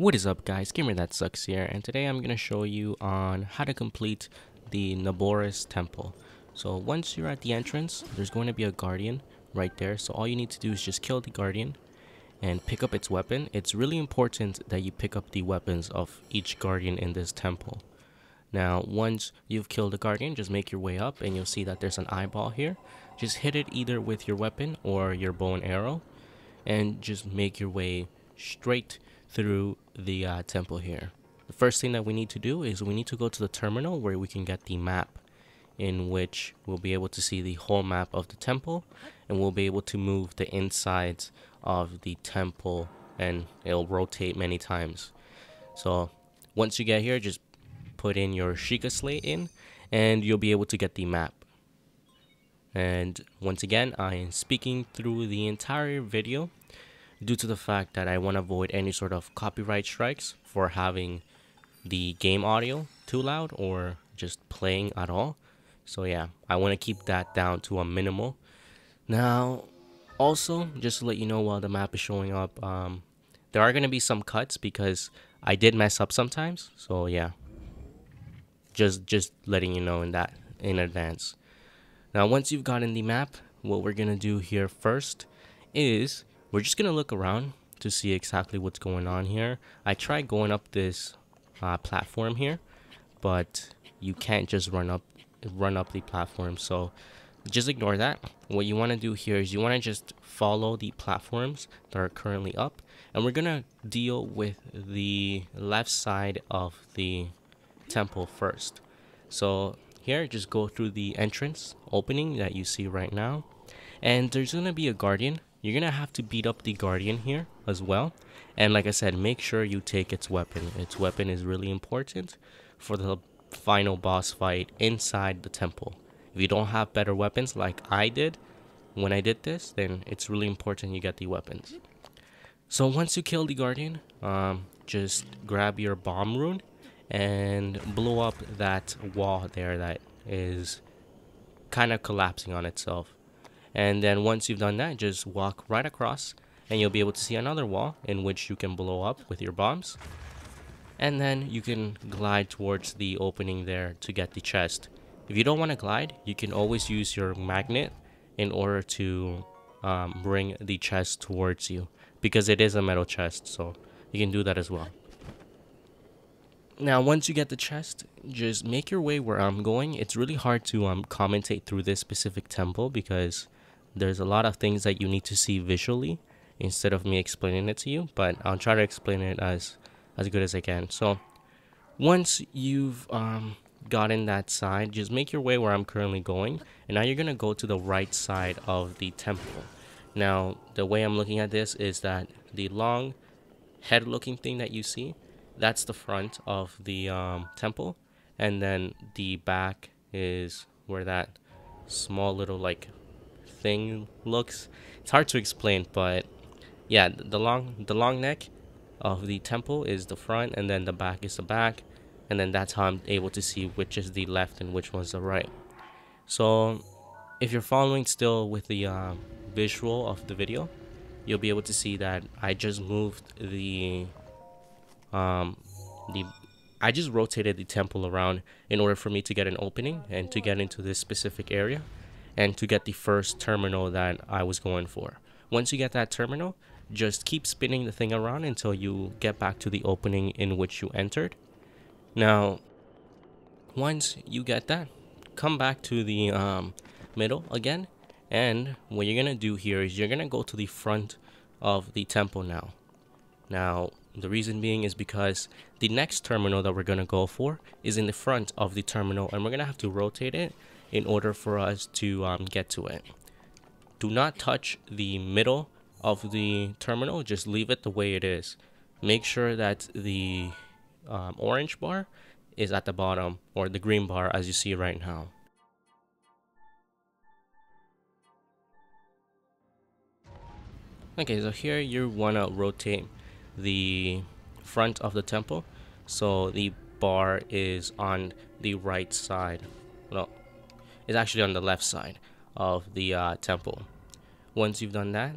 What is up, guys? Gamer That Sucks here, and today I'm going to show you on how to complete the Naboris temple. So once you're at the entrance, there's going to be a guardian right there. So all you need to do is just kill the guardian and pick up its weapon. It's really important that you pick up the weapons of each guardian in this temple. Now, once you've killed the guardian, just make your way up and you'll see that there's an eyeball here. Just hit it either with your weapon or your bow and arrow, and just make your way straight through the temple here. The first thing that we need to do is we need to go to the terminal where we can get the map, in which we'll be able to see the whole map of the temple, and we'll be able to move the insides of the temple, and it'll rotate many times. So once you get here, just put in your Sheikah Slate in, and you'll be able to get the map. And once again, I am speaking through the entire video due to the fact that I want to avoid any sort of copyright strikes for having the game audio too loud or just playing at all. So yeah, I want to keep that down to a minimal. Now, also, just to let you know while the map is showing up, there are going to be some cuts because I did mess up sometimes. So yeah, just letting you know in advance. Now, once you've gotten the map, what we're going to do here first is we're just going to look around to see exactly what's going on here. I tried going up this platform here, but you can't just run up the platform, so just ignore that. What you want to do here is you want to just follow the platforms that are currently up, and we're going to deal with the left side of the temple first. So here, just go through the entrance opening that you see right now, and there's going to be a guardian. You're going to have to beat up the guardian here as well. And like I said, make sure you take its weapon. Its weapon is really important for the final boss fight inside the temple. If you don't have better weapons like I did when I did this, then it's really important you get the weapons. So once you kill the guardian, just grab your bomb rune and blow up that wall there that is kind of collapsing on itself. And then once you've done that, just walk right across and you'll be able to see another wall in which you can blow up with your bombs. And then you can glide towards the opening there to get the chest. If you don't want to glide, you can always use your magnet in order to bring the chest towards you, because it is a metal chest, so you can do that as well. Now, once you get the chest, just make your way where I'm going. It's really hard to commentate through this specific temple because there's a lot of things that you need to see visually instead of me explaining it to you, but I'll try to explain it as good as I can. So once you've gotten that side, just make your way where I'm currently going, and now you're going to go to the right side of the temple. Now, the way I'm looking at this is that the long head looking thing that you see, that's the front of the temple, and then the back is where that small little like thing looks. It's hard to explain, but yeah, the long neck of the temple is the front, and then the back is the back, and then that's how I'm able to see which is the left and which one's the right. So if you're following still with the visual of the video, you'll be able to see that I just moved I just rotated the temple around in order for me to get an opening and to get into this specific area and to get the first terminal that I was going for. Once you get that terminal, just keep spinning the thing around until you get back to the opening in which you entered. Now, once you get that, come back to the middle again, and what you're gonna do here is you're gonna go to the front of the temple now. Now, the reason being is because the next terminal that we're going to go for is in the front of the terminal, and we're going to have to rotate it in order for us to get to it. Do not touch the middle of the terminal, just leave it the way it is. Make sure that the orange bar is at the bottom, or the green bar as you see right now. Okay, so here you want to rotate the front of the temple, so the bar is on the right side. No, it's actually on the left side of the temple. Once you've done that,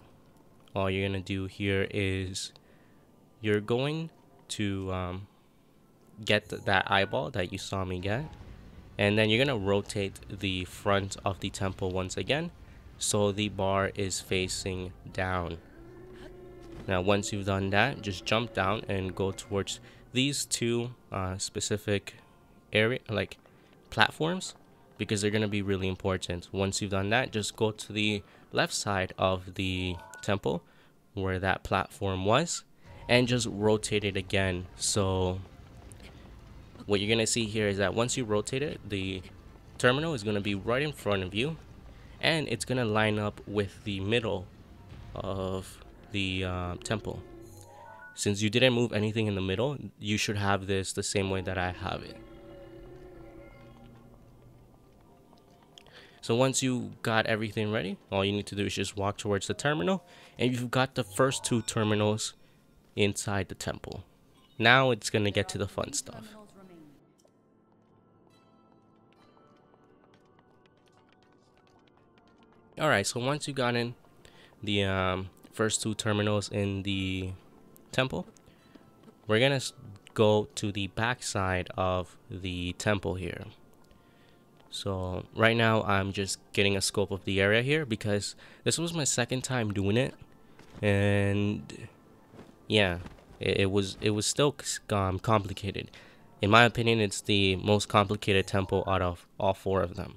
all you're gonna do here is you're going to get that eyeball that you saw me get. And then you're going to rotate the front of the temple once again, so the bar is facing down. Now once you've done that, just jump down and go towards these two specific area, like platforms, because they're going to be really important. Once you've done that, just go to the left side of the temple where that platform was and just rotate it again. So what you're going to see here is that once you rotate it, the terminal is going to be right in front of you, and it's going to line up with the middle of the temple. Since you didn't move anything in the middle, you should have this the same way that I have it. So once you got everything ready, all you need to do is just walk towards the terminal, and you've got the first two terminals inside the temple. Now it's going to get to the fun stuff. Alright, so once you got in the first two terminals in the temple, we're gonna go to the back side of the temple here. So right now I'm just getting a scope of the area here because this was my second time doing it, and yeah, it was still complicated. In my opinion, it's the most complicated temple out of all four of them.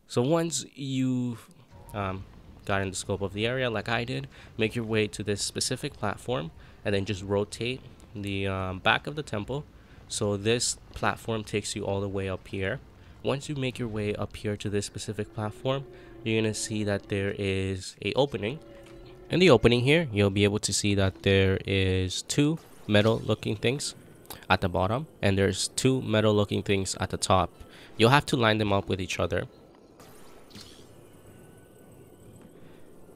So once you've got in the scope of the area like I did, make your way to this specific platform and then just rotate the back of the temple so this platform takes you all the way up here. Once you make your way up here to this specific platform, you're gonna see that there is a opening. In the opening here, you'll be able to see that there is two metal looking things at the bottom and there's two metal looking things at the top. You'll have to line them up with each other.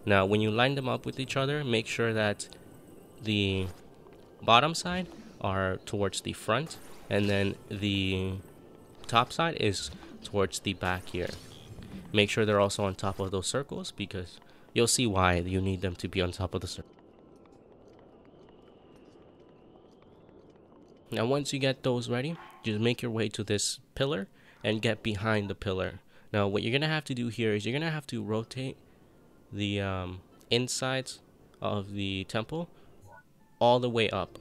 Now when you line them up with each other, make sure that the bottom side are towards the front and then the top side is towards the back here. Make sure they're also on top of those circles because you'll see why you need them to be on top of the circle. Now once you get those ready, just make your way to this pillar and get behind the pillar. Now what you're gonna have to do here is you're gonna have to rotate the insides of the temple all the way up.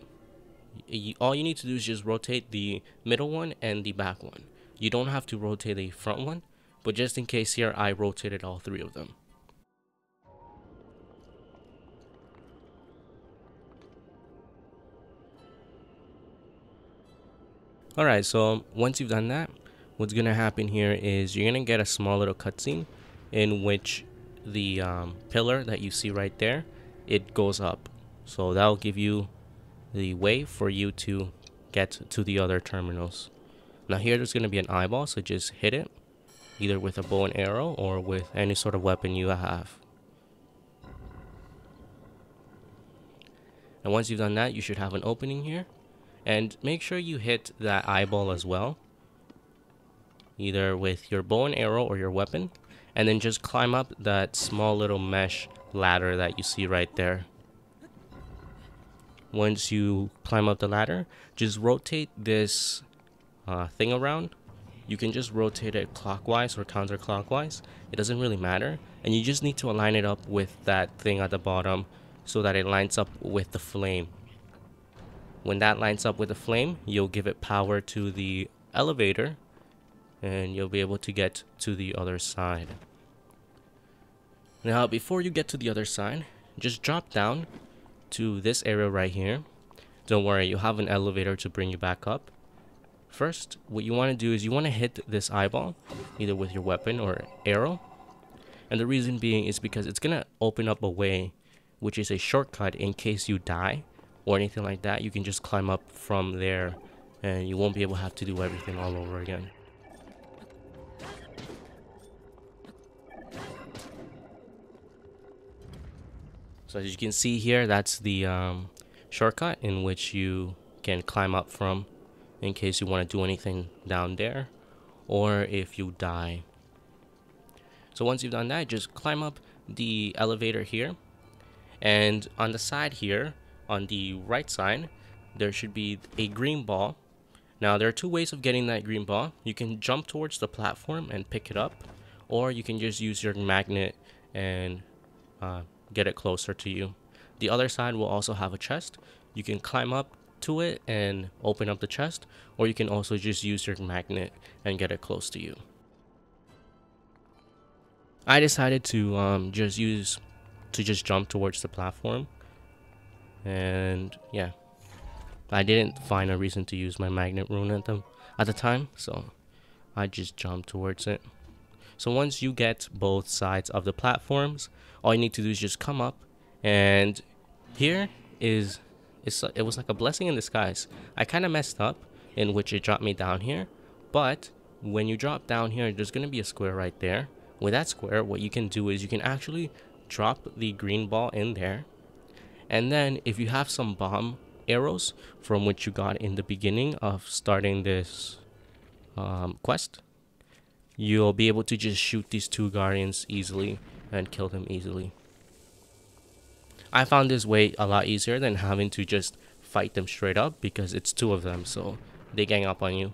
All you need to do is just rotate the middle one and the back one. You don't have to rotate the front one, but just in case here, I rotated all three of them. Alright, so once you've done that, what's gonna happen here is you're gonna get a small little cutscene in which the pillar that you see right there, it goes up. So that'll give you the way for you to get to the other terminals. Now here there's going to be an eyeball, so just hit it either with a bow and arrow or with any sort of weapon you have. And once you've done that, you should have an opening here, and make sure you hit that eyeball as well, either with your bow and arrow or your weapon, and then just climb up that small little mesh ladder that you see right there. Once you climb up the ladder, just rotate this thing around. You can just rotate it clockwise or counterclockwise. It doesn't really matter. And you just need to align it up with that thing at the bottom so that it lines up with the flame. When that lines up with the flame, you'll give it power to the elevator and you'll be able to get to the other side. Now before you get to the other side, just drop down to this area right here. Don't worry, you'll have an elevator to bring you back up. First, what you want to do is you want to hit this eyeball either with your weapon or arrow, and the reason being is because it's gonna open up a way, which is a shortcut in case you die or anything like that. You can just climb up from there and you won't be able to have to do everything all over again. So as you can see here, that's the shortcut in which you can climb up from in case you want to do anything down there or if you die. So once you've done that, just climb up the elevator here, and on the side here, on the right side, there should be a green ball. Now there are two ways of getting that green ball. You can jump towards the platform and pick it up, or you can just use your magnet and get it closer to you. The other side will also have a chest. You can climb up to it and open up the chest, or you can also just use your magnet and get it close to you. I decided to just jump towards the platform, and yeah, I didn't find a reason to use my magnet rune at the time, so I just jumped towards it. So once you get both sides of the platforms, all you need to do is just come up, and here it was like a blessing in disguise. I kind of messed up in which it dropped me down here, but when you drop down here, there's going to be a square right there. With that square, what you can do is you can actually drop the green ball in there, and then if you have some bomb arrows from which you got in the beginning of starting this quest, you'll be able to just shoot these two guardians easily and kill them easily. I found this way a lot easier than having to just fight them straight up, because it's two of them, so they gang up on you.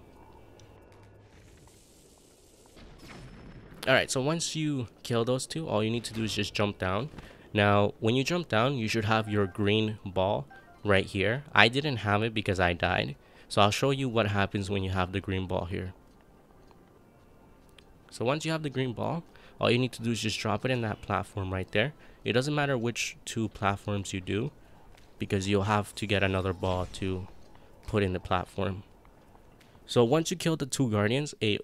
Alright, so once you kill those two, all you need to do is just jump down. Now, when you jump down, you should have your green ball right here. I didn't have it because I died, so I'll show you what happens when you have the green ball here. So once you have the green ball, all you need to do is just drop it in that platform right there. It doesn't matter which two platforms you do, because you'll have to get another ball to put in the platform. So once you kill the two guardians, a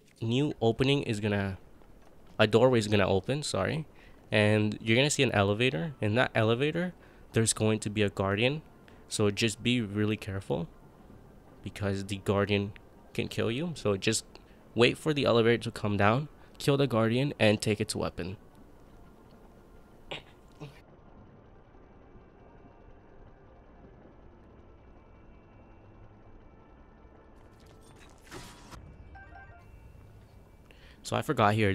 doorway is gonna open, sorry, and you're gonna see an elevator. In that elevator, there's going to be a guardian, so just be really careful, because the guardian can kill you. So just wait for the elevator to come down, kill the guardian, and take its weapon. So I forgot here,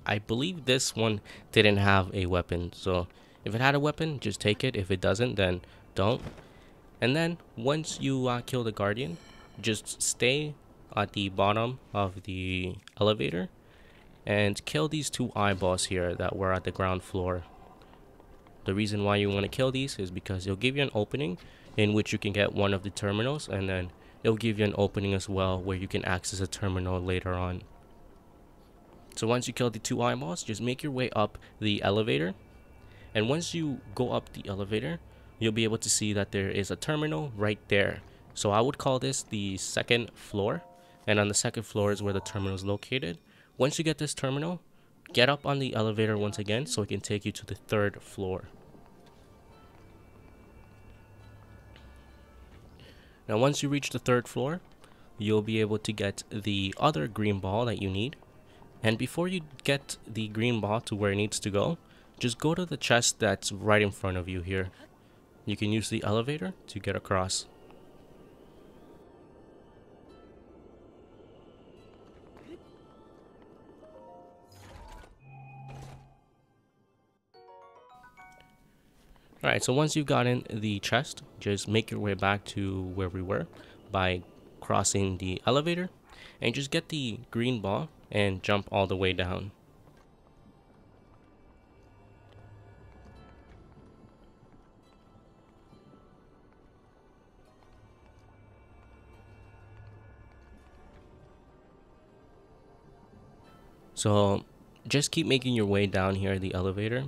I believe this one didn't have a weapon. So if it had a weapon, just take it. If it doesn't, then don't. And then once you kill the guardian, just stay at the bottom of the elevator and kill these two eyeballs here that were at the ground floor. The reason why you want to kill these is because it'll give you an opening in which you can get one of the terminals, and then it'll give you an opening as well where you can access a terminal later on. So once you kill the two eyeballs, just make your way up the elevator, and once you go up the elevator, you'll be able to see that there is a terminal right there. So I would call this the second floor, and on the second floor is where the terminal is located. Once you get this terminal, get up on the elevator once again so it can take you to the third floor. Now once you reach the third floor, you'll be able to get the other green ball that you need. And before you get the green ball to where it needs to go, just go to the chest that's right in front of you here. You can use the elevator to get across. Alright, so once you've gotten the chest, just make your way back to where we were by crossing the elevator, and just get the green ball and jump all the way down. So just keep making your way down here the elevator,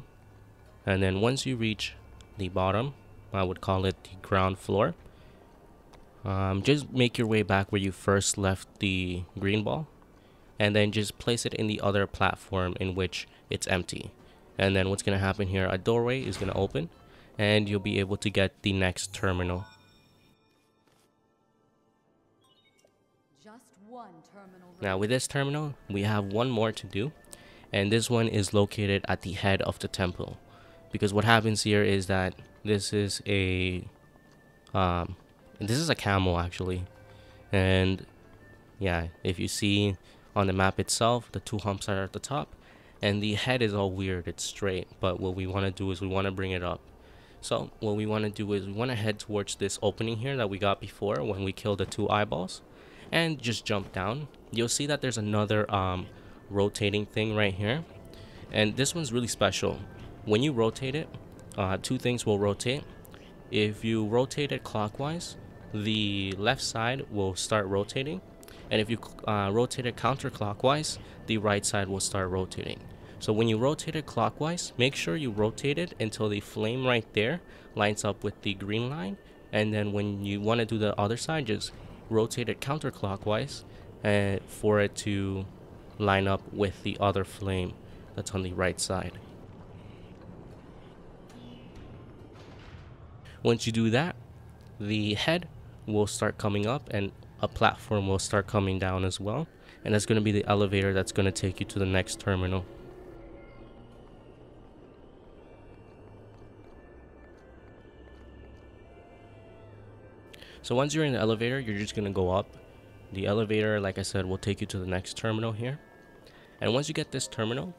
and then once you reach the bottom, I would call it the ground floor, just make your way back where you first left the green ball, and then just place it in the other platform in which it's empty. And then what's going to happen here, a doorway is going to open, and you'll be able to get the next terminal. Now with this terminal, we have one more to do, and this one is located at the head of the temple. Because what happens here is that this is a camel actually, and yeah, if you see on the map itself, the two humps are at the top, and the head is all weird, it's straight, but what we want to do is we want to bring it up. So what we want to do is we want to head towards this opening here that we got before when we killed the 2 eyeballs, and just jump down. You'll see that there's another rotating thing right here, and this one's really special. When you rotate it, 2 things will rotate. If you rotate it clockwise, the left side will start rotating, and if you rotate it counterclockwise, the right side will start rotating. So when you rotate it clockwise, make sure you rotate it until the flame right there lines up with the green line, and then when you want to do the other side, just rotate it counterclockwise and for it to line up with the other flame that's on the right side. Once you do that, the head will start coming up and a platform will start coming down as well, and that's going to be the elevator that's going to take you to the next terminal. So once you're in the elevator, you're just going to go up. The elevator, like I said, will take you to the next terminal here. And once you get this terminal,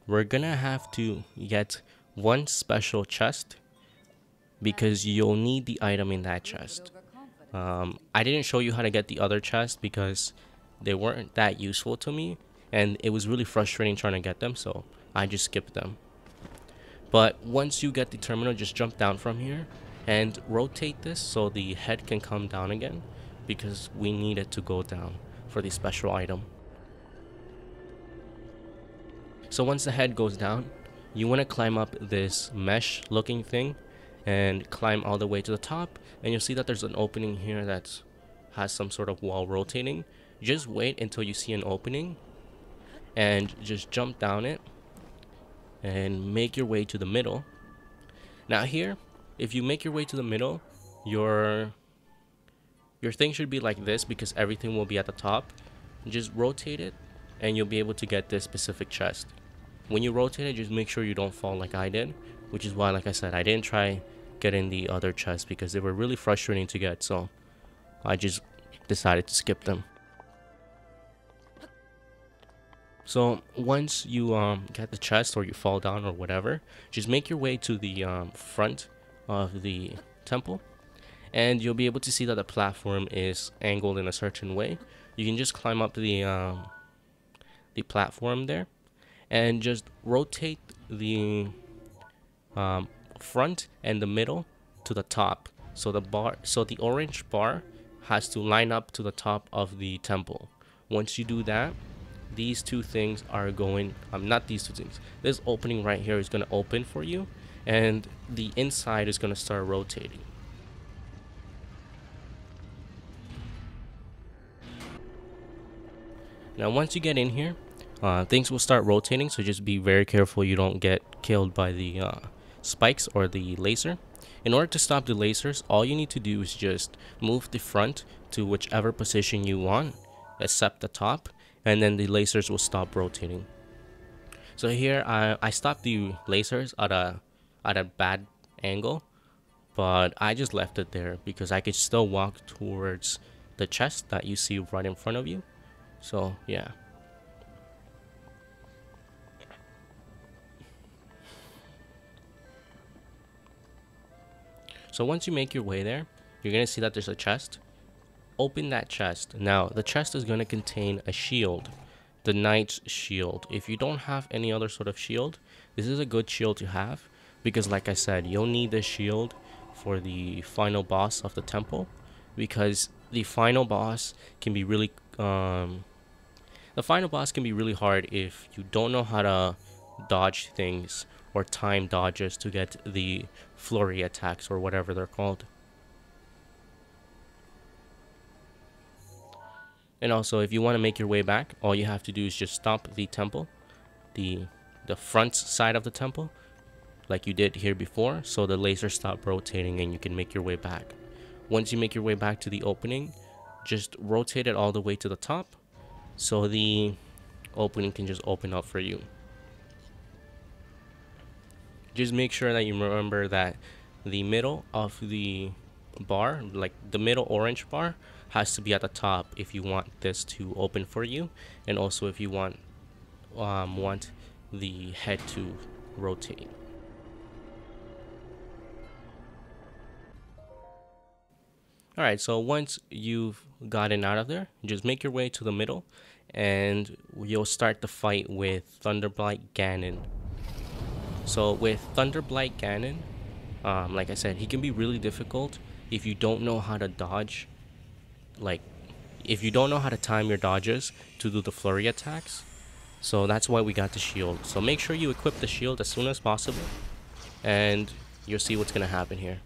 we're going to have to get one special chest, because you'll need the item in that chest. I didn't show you how to get the other chest because they weren't that useful to me, and it was really frustrating trying to get them, so I just skipped them. But once you get the terminal, just jump down from here and rotate this so the head can come down again, because we need it to go down for the special item. So once the head goes down, you want to climb up this mesh looking thing and climb all the way to the top, and you'll see that there's an opening here that has some sort of wall rotating. Just wait until you see an opening and just jump down it and make your way to the middle. Now here, if you make your way to the middle, your thing should be like this, because everything will be at the top. Just rotate it and you'll be able to get this specific chest. When you rotate it, just make sure you don't fall like I did, which is why, like I said, I didn't try getting the other chests because they were really frustrating to get, so I just decided to skip them. So once you get the chest, or you fall down or whatever, just make your way to the front of the temple, and you'll be able to see that the platform is angled in a certain way. You can just climb up the platform there and just rotate the front and the middle to the top, so the orange bar has to line up to the top of the temple. Once you do that, these 2 things are going not these 2 things, this opening right here is going to open for you, and the inside is going to start rotating. Now once you get in here, things will start rotating, so just be very careful you don't get killed by the spikes or the laser. In order to stop the lasers, all you need to do is just move the front to whichever position you want, except the top, and then the lasers will stop rotating. So here I stopped the lasers at a bad angle, but I just left it there because I could still walk towards the chest that you see right in front of you. So yeah. So once you make your way there, you're going to see that there's a chest. Open that chest. Now, the chest is going to contain a shield, the knight's shield. If you don't have any other sort of shield, this is a good shield to have, because like I said, you'll need this shield for the final boss of the temple, because the final boss can be really hard if you don't know how to dodge things or time dodges to get the flurry attacks or whatever they're called. And also, if you want to make your way back, all you have to do is just stop the temple, the front side of the temple, like you did here before, so the lasers stop rotating and you can make your way back. Once you make your way back to the opening, just rotate it all the way to the top, so the opening can just open up for you. Just make sure that you remember that the middle of the bar, like the middle orange bar, has to be at the top if you want this to open for you, and also if you want the head to rotate. Alright, so once you've gotten out of there, just make your way to the middle and you'll start the fight with Thunderblight Ganon. So with Thunderblight Ganon, like I said, he can be really difficult if you don't know how to dodge, like if you don't know how to time your dodges to do the flurry attacks. So that's why we got the shield. So make sure you equip the shield as soon as possible and you'll see what's gonna happen here.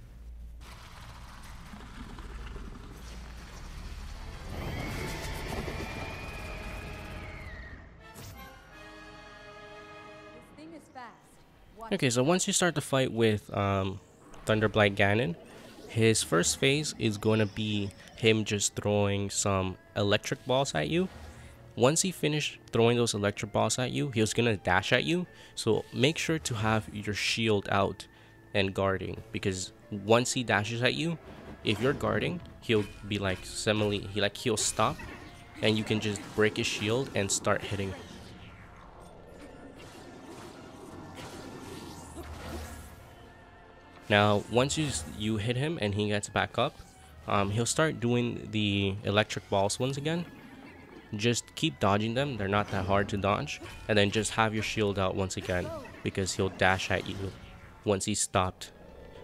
Okay, so once you start the fight with Thunderblight Ganon, his first phase is going to be him just throwing some electric balls at you. Once he finished throwing those electric balls at you, he was going to dash at you. So make sure to have your shield out and guarding, because once he dashes at you, if you're guarding, he'll be like he'll stop and you can just break his shield and start hitting. Now, once you hit him and he gets back up, he'll start doing the electric balls once again. Just keep dodging them, they're not that hard to dodge. And then just have your shield out once again, because he'll dash at you once he stopped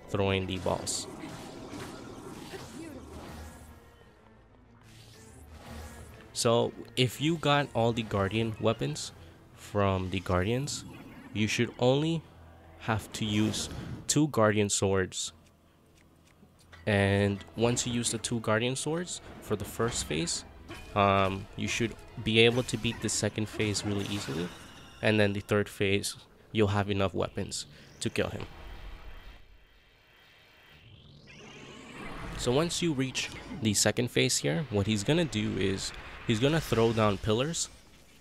throwing the balls. So, if you got all the Guardian weapons from the Guardians, you should only have to use 2 Guardian Swords. And once you use the 2 Guardian Swords for the first phase, you should be able to beat the second phase really easily. And then the third phase, you'll have enough weapons to kill him. So once you reach the second phase here, what he's gonna do is he's gonna throw down pillars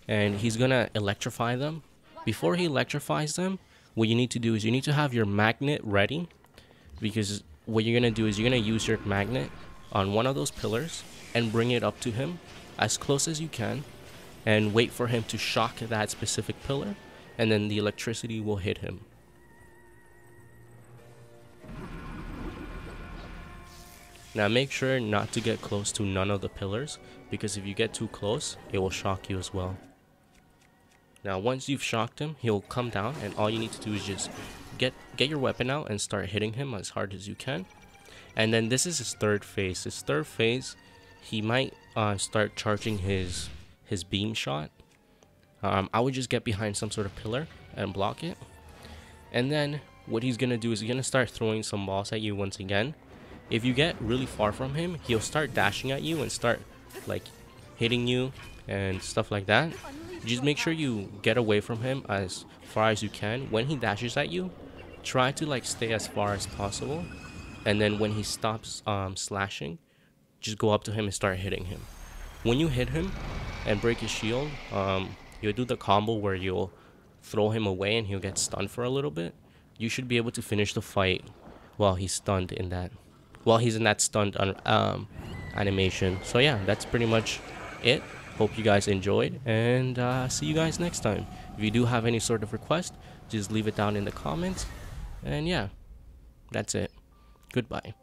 and he's gonna electrify them. Before he electrifies them, what you need to do is you need to have your magnet ready, because what you're going to do is you're going to use your magnet on one of those pillars and bring it up to him as close as you can and wait for him to shock that specific pillar, and then the electricity will hit him. Now make sure not to get close to none of the pillars, because if you get too close, it will shock you as well. Now once you've shocked him, he'll come down and all you need to do is just get your weapon out and start hitting him as hard as you can. And then this is his third phase. His third phase, he might start charging his beam shot. I would just get behind some sort of pillar and block it. And then what he's gonna do is he's gonna start throwing some balls at you once again. If you get really far from him, he'll start dashing at you and start like hitting you and stuff like that. Just make sure you get away from him as far as you can. When he dashes at you, try to like stay as far as possible. And then when he stops slashing, just go up to him and start hitting him. When you hit him and break his shield, you'll do the combo where you'll throw him away and he'll get stunned for a little bit. You should be able to finish the fight while he's stunned in that, while he's in that stunned animation. So yeah, that's pretty much it. Hope you guys enjoyed, and see you guys next time. If you do have any sort of request, just leave it down in the comments. And yeah, that's it. Goodbye.